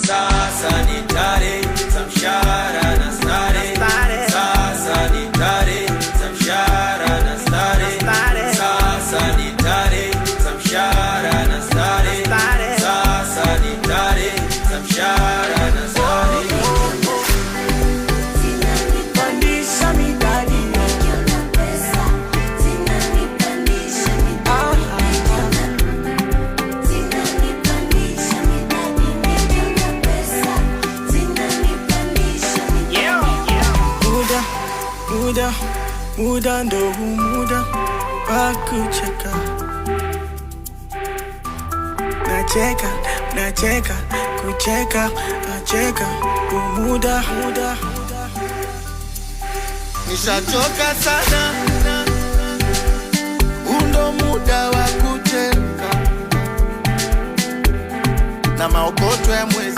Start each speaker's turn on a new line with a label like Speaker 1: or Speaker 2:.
Speaker 1: Sasa ni tarehe za mshahara na starehe. Sasa ni tarehe za mshahara na starehe. Sasa ni tarehe za mshahara na starehe. Sasa ni tarehe za mshahara na starehe.
Speaker 2: Zinanipandisha midadi, nikiona pesa. Zinanipandisha midadi, zinanipandisha midadi, nikiona pesa. Zinanipandisha midadi.
Speaker 3: Muda ndo muda wa kucheka. Nacheka, kucheka, nacheka. Muda
Speaker 4: nishachoka sana, undo muda wa kucheka na maokoto ya mwezi.